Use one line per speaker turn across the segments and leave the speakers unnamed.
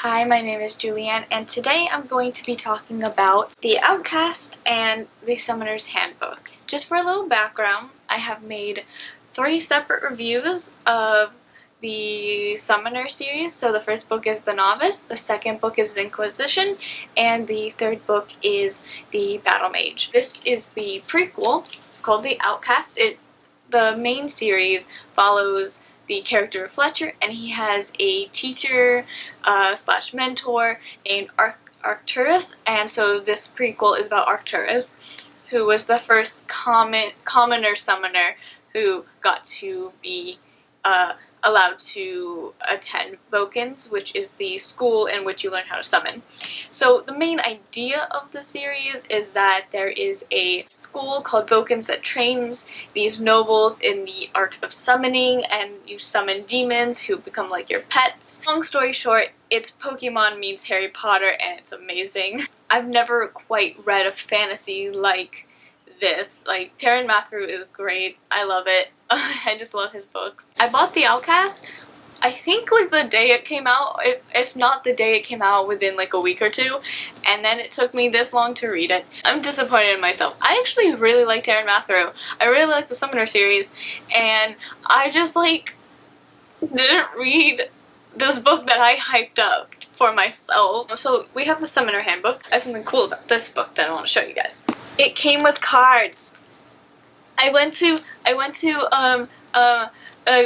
Hi, my name is Julianne, and today I'm going to be talking about the Outcast and the Summoner's Handbook. Just for a little background, I have made 3 separate reviews of the Summoner series. So the first book is The Novice, the second book is The Inquisition, and the third book is The Battle Mage. This is the prequel. It's called The Outcast. The main series follows the character of Fletcher, and he has a teacher slash mentor named Arcturus, and so this prequel is about Arcturus, who was the first commoner summoner who got to be allowed to attend Vokins, which is the school in which you learn how to summon. So the main idea of the series is that there is a school called Vokins that trains these nobles in the art of summoning, and you summon demons who become like your pets. Long story short, it's Pokemon meets Harry Potter, and it's amazing. I've never quite read a fantasy like this. Like, Taran Matharu is great. I love it. I just love his books. I bought The Outcast, I think like the day it came out, if not the day it came out, within like a week or two, and then it took me this long to read it. I'm disappointed in myself. I actually really like Taran Matharu. I really like the Summoner series, and I just like didn't read this book that I hyped up for myself. So we have the Summoner Handbook. I have something cool about this book that I want to show you guys. It came with cards. I went to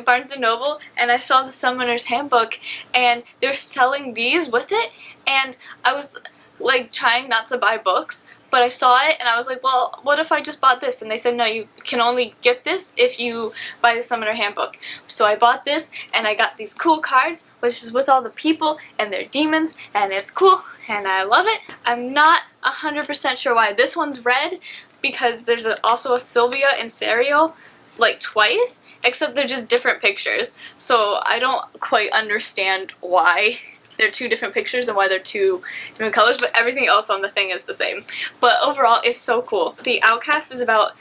Barnes & Noble, and I saw the Summoner's Handbook, and they're selling these with it, and I was like trying not to buy books, but I saw it and I was like, well, what if I just bought this? And they said, no, you can only get this if you buy the Summoner Handbook. So I bought this, and I got these cool cards, which is with all the people and their demons, and it's cool, and I love it. I'm not 100% sure why this one's red, because there's also a Sylvia and Sariel, like twice, except they're just different pictures. So I don't quite understand why they're 2 different pictures and why they're 2 different colors, but everything else on the thing is the same. But overall, it's so cool. The Outcast is about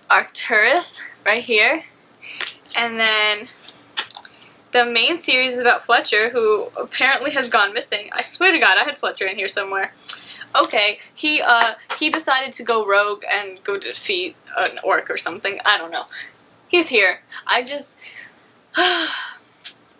Arcturus, right here, and then the main series is about Fletcher, who apparently has gone missing. I swear to God, I had Fletcher in here somewhere. Okay, he decided to go rogue and go defeat an orc or something. I don't know. He's here. I just...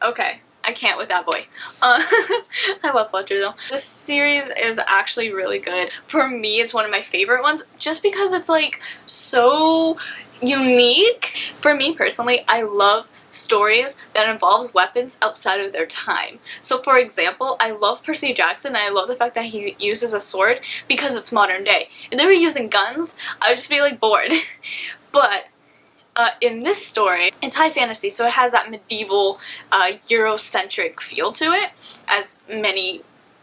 okay, I can't with that boy. I love Fletcher though. This series is actually really good. For me, it's one of my favorite ones, just because it's like so unique. For me personally, I love stories that involves weapons outside of their time. So for example, I love Percy Jackson, and I love the fact that he uses a sword because it's modern day. If they were using guns, I would just be like bored. But in this story, it's high fantasy, so it has that medieval Eurocentric feel to it, as many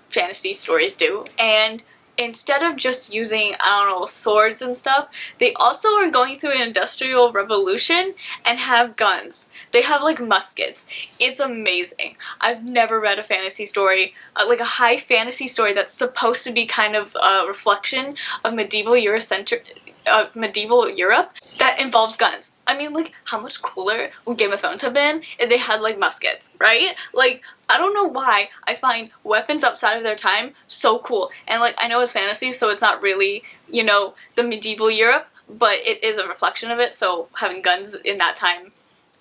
fantasy stories do. And instead of just using, I don't know, swords and stuff, they also are going through an industrial revolution and have guns. They have like muskets. It's amazing. I've never read a fantasy story, like a high fantasy story that's supposed to be kind of a reflection of medieval Europe that involves guns. I mean, like, how much cooler would Game of Thrones have been if they had, like, muskets, right? Like, I don't know why I find weapons outside of their time so cool. And, like, I know it's fantasy, so it's not really, you know, the medieval Europe, but it is a reflection of it, so having guns in that time,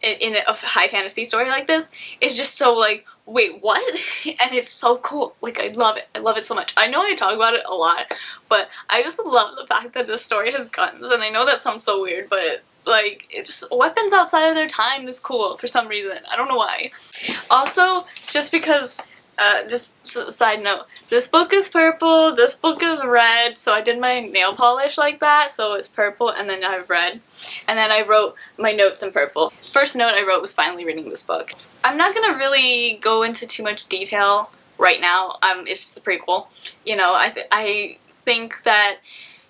in a high fantasy story like this, is just so, like, wait, what? And it's so cool. Like, I love it. I love it so much. I know I talk about it a lot, but I just love the fact that this story has guns, and I know that sounds so weird, but like, it's weapons outside of their time is cool for some reason. I don't know why. Also, just because, just side note, this book is purple, this book is red, so I did my nail polish like that, so it's purple, and then I have red. And then I wrote my notes in purple. First note I wrote was finally reading this book. I'm not gonna really go into too much detail right now. It's just a prequel. You know, I think that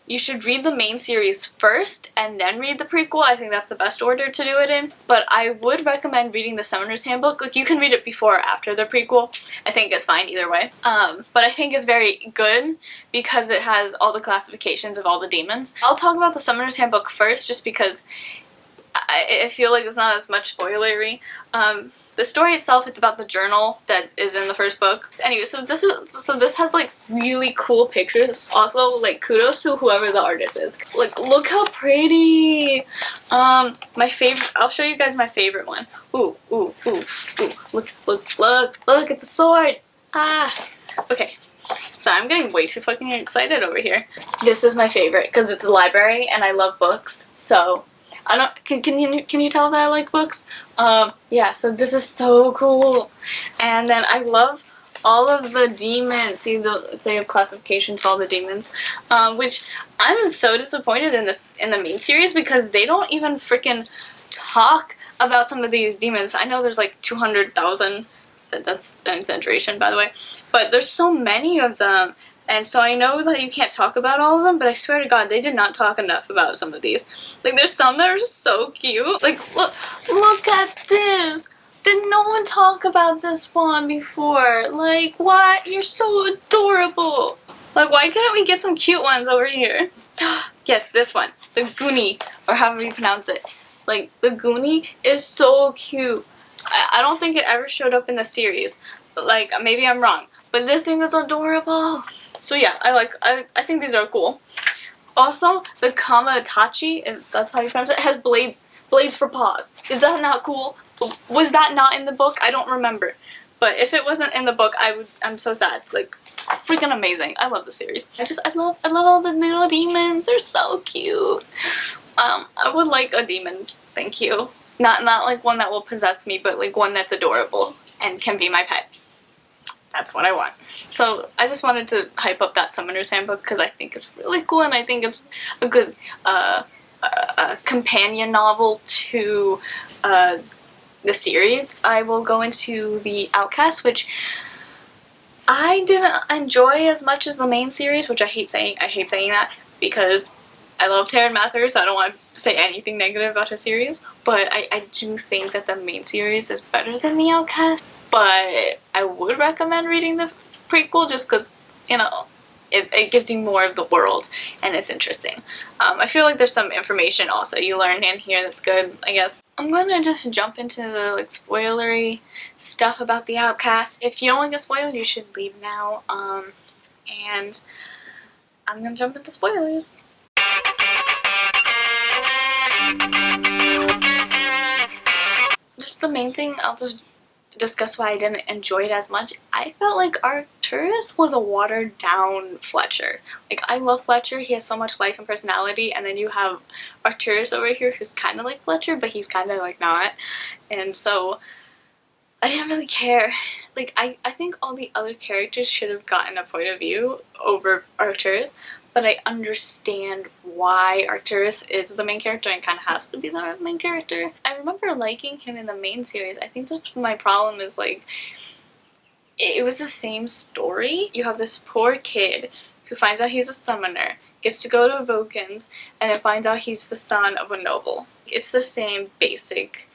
you should read the main series first and then read the prequel. I think that's the best order to do it in. But I would recommend reading the Summoner's Handbook. Like, you can read it before or after the prequel. I think it's fine either way. But I think it's very good because it has all the classifications of all the demons. I'll talk about the Summoner's Handbook first, just because I feel like it's not as much spoilery. The story itself, it's about the journal that is in the first book. Anyway, so this has like really cool pictures. Also, like, kudos to whoever the artist is. Like, look how pretty. My favorite. I'll show you guys my favorite one. Ooh, ooh, ooh, ooh. Look at the sword. Ah. Okay. So I'm getting way too fucking excited over here. This is my favorite because it's a library and I love books. So I don't. Can you tell that I like books? Yeah. So this is so cool, and then I love all of the demons. See they have classifications for all the demons, which I'm so disappointed in the main series because they don't even freaking talk about some of these demons. I know there's like 200,000. That's an exaggeration, by the way, but there's so many of them. And so I know that you can't talk about all of them, but I swear to God, they did not talk enough about some of these. Like, there's some that are just so cute. Like, look at this. Did no one talk about this one before? Like, what? You're so adorable. Like, why couldn't we get some cute ones over here? Yes, this one. The Goonie, or however you pronounce it. Like, the Goonie is so cute. I don't think it ever showed up in the series. Like, maybe I'm wrong. But this thing is adorable. So yeah, I think these are cool. Also, the Kamatachi, if that's how you pronounce it, has blades for paws. Is that not cool? Was that not in the book? I don't remember. But if it wasn't in the book, I'm so sad. Like, freaking amazing. I love the series. I love all the little demons. They're so cute. I would like a demon. Thank you. Not like one that will possess me, but like one that's adorable and can be my pet. That's what I want. So I just wanted to hype up that Summoner's Handbook because I think it's really cool and I think it's a good companion novel to the series. I will go into the Outcast, which I didn't enjoy as much as the main series, which I hate saying that because I love Taran Matharu, so I don't want to say anything negative about his series, but I do think that the main series is better than the Outcast. But I would recommend reading the prequel just because, you know, it gives you more of the world and it's interesting. I feel like there's some information also you learn in here that's good, I guess. I'm going to just jump into the like spoilery stuff about the Outcast. If you don't want to get spoiled, you should leave now. And I'm going to jump into spoilers. Just the main thing, I'll just discuss why I didn't enjoy it as much. I felt like Arcturus was a watered down Fletcher. Like, I love Fletcher, he has so much life and personality, and then you have Arcturus over here who's kind of like Fletcher, but he's kind of like not. And so I didn't really care. Like, I think all the other characters should have gotten a point of view over Arcturus, but I understand why Arcturus is the main character and kind of has to be the main character. I remember liking him in the main series. I think that's my problem is, like, it was the same story. You have this poor kid who finds out he's a summoner, gets to go to Vulcans, and then finds out he's the son of a noble. It's the same basic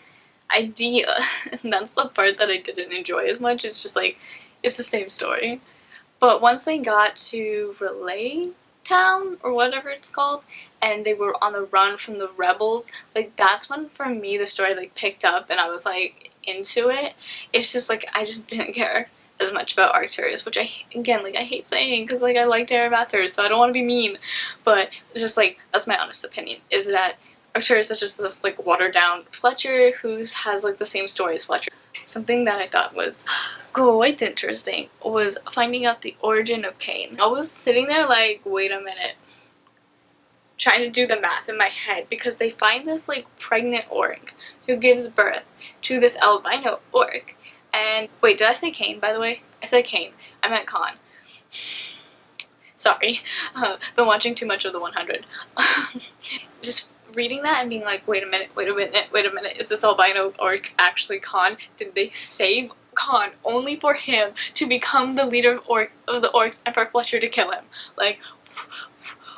idea, and that's the part that I didn't enjoy as much. It's just like, it's the same story. But once they got to Relay Town, or whatever it's called, and they were on the run from the rebels, like, that's when, for me, the story, like, picked up, and I was, like, into it. It's just, like, I just didn't care as much about Arcturus, which I hate saying, because, like, I like Taran Matharu, so I don't want to be mean, but just, like, that's my honest opinion, is that Arcturus is just this, like, watered-down Fletcher who has, like, the same story as Fletcher. Something that I thought was quite interesting was finding out the origin of Cain. I was sitting there like, wait a minute, trying to do the math in my head, because they find this, like, pregnant orc who gives birth to this albino orc. And wait, did I say Cain, by the way? I said Cain. I meant Khan. Sorry. Been watching too much of the 100. Just reading that and being like, wait a minute, is this albino orc actually Khan? Did they save Khan only for him to become the leader of the orcs and for Fletcher to kill him? Like,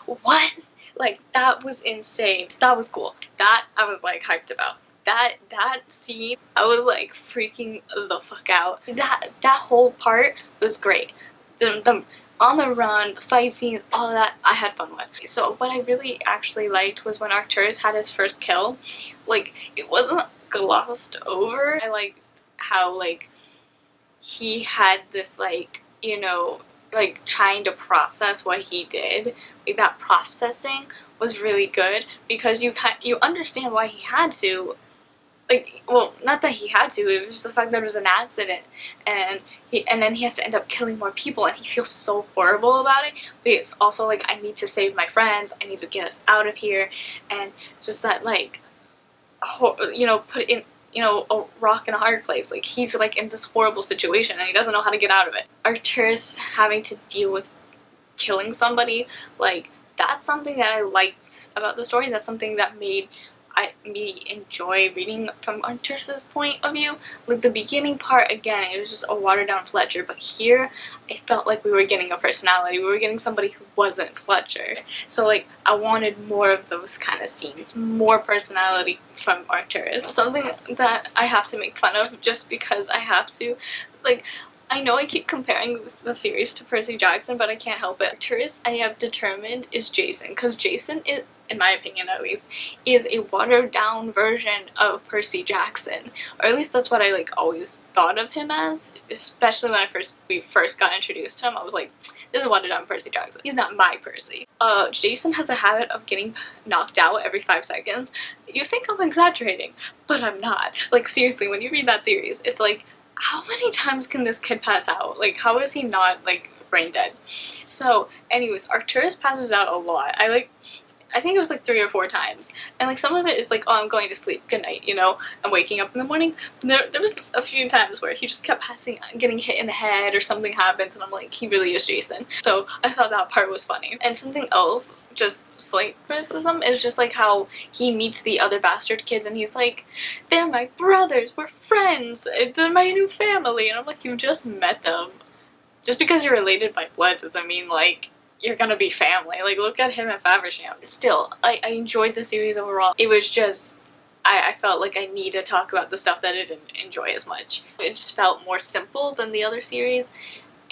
what? Like, that was insane. That was cool. That I was, like, hyped about. That scene, I was, like, freaking the fuck out. That whole part was great. The on the run, the fight scenes, all of that, I had fun with. So what I really actually liked was when Arcturus had his first kill. Like, it wasn't glossed over. I liked how like he had this like, you know, like trying to process what he did. Like that processing was really good because you understand why he had to. Like, well, not that he had to, it was just the fact that it was an accident, and then he has to end up killing more people, and he feels so horrible about it, but it's also like, I need to save my friends, I need to get us out of here, and just that, like, you know, put in, you know, a rock in a hard place. Like, he's, like, in this horrible situation, and he doesn't know how to get out of it. Arcturus having to deal with killing somebody, like, that's something that I liked about the story, that's something that made me enjoy reading from Arcturus' point of view. Like the beginning part, again, it was just a watered down Fletcher, but here I felt like we were getting a personality. We were getting somebody who wasn't Fletcher. So like I wanted more of those kind of scenes, more personality from Arcturus. Something that I have to make fun of just because I have to. Like, I know I keep comparing the series to Percy Jackson, but I can't help it. Arcturus, I have determined, is Jason, because Jason is, in my opinion at least, is a watered down version of Percy Jackson. Or at least that's what I like always thought of him as, especially when we first got introduced to him. I was like, this is a watered down Percy Jackson. He's not my Percy. Jason has a habit of getting knocked out every 5 seconds. You think I'm exaggerating, but I'm not. Like seriously, when you read that series, it's like, how many times can this kid pass out? Like, how is he not, like, brain dead? So, anyways, Arcturus passes out a lot. I think it was like 3 or 4 times. And like some of it is like, oh, I'm going to sleep, good night, you know, I'm waking up in the morning. There was a few times where he just kept getting hit in the head or something happens, and I'm like, he really is Jason. So I thought that part was funny. And something else, just slight criticism, is just like how he meets the other bastard kids and he's like, they're my brothers, we're friends, they're my new family. And I'm like, you just met them. Just because you're related by blood doesn't mean like you're gonna be family. Like, look at him and Faversham. Still, I enjoyed the series overall. It was just, I felt like I need to talk about the stuff that I didn't enjoy as much. It just felt more simple than the other series,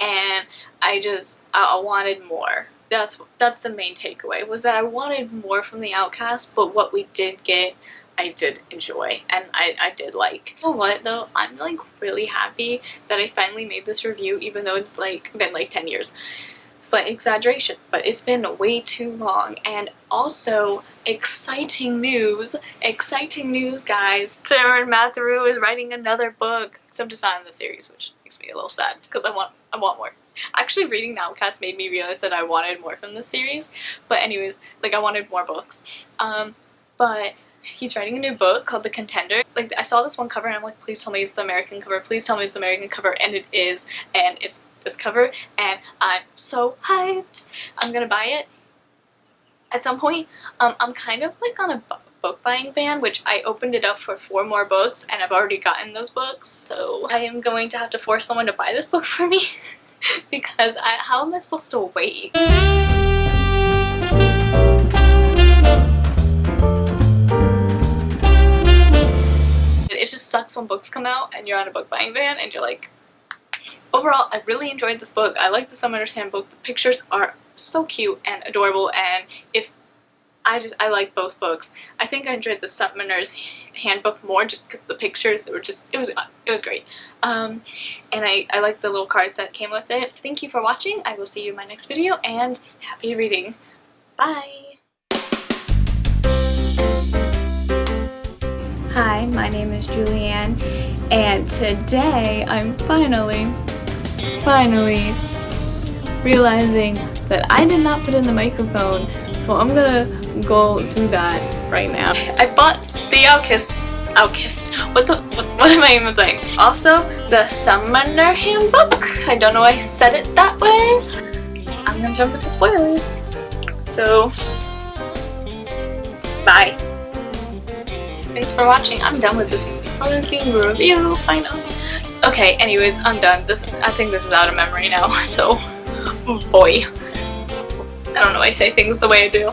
and I wanted more. That's the main takeaway, was that I wanted more from the Outcast, but what we did get, I did enjoy, and I did like. You know what, though? I'm like really happy that I finally made this review, even though it's like been like 10 years. Slight exaggeration, but it's been way too long. And also, exciting news, guys. Taran Matharu is writing another book, except it's not in the series, which makes me a little sad because I want more. Actually, reading the Outcast made me realize that I wanted more from the series. But anyways, like I wanted more books. But he's writing a new book called The Contender. Like, I saw this one cover and I'm like, please tell me it's the American cover, please tell me it's the American cover, and it is, and it's this cover, and I'm so hyped. I'm gonna buy it at some point. I'm kind of like on a book buying ban, which I opened it up for 4 more books, and I've already gotten those books, so I am going to have to force someone to buy this book for me because how am I supposed to wait? It just sucks when books come out and you're on a book buying ban and you're like, overall, I really enjoyed this book. I like the Summoner's Handbook. The pictures are so cute and adorable, and I like both books. I think I enjoyed the Summoner's Handbook more just because the pictures, it was great. And I like the little cards that came with it. Thank you for watching. I will see you in my next video, and happy reading. Bye! Hi, my name is Julianne, and today I'm finally realizing that I did not put in the microphone, so I'm gonna go do that right now. I bought the Outcast, what am I even saying? Also, the Summoner Handbook. I don't know why I said it that way. I'm gonna jump into spoilers. So, bye. Thanks for watching. I'm done with this fucking review, finally. Okay, anyways, I'm done. I think this is out of memory now, so, boy. I don't know why I say things the way I do.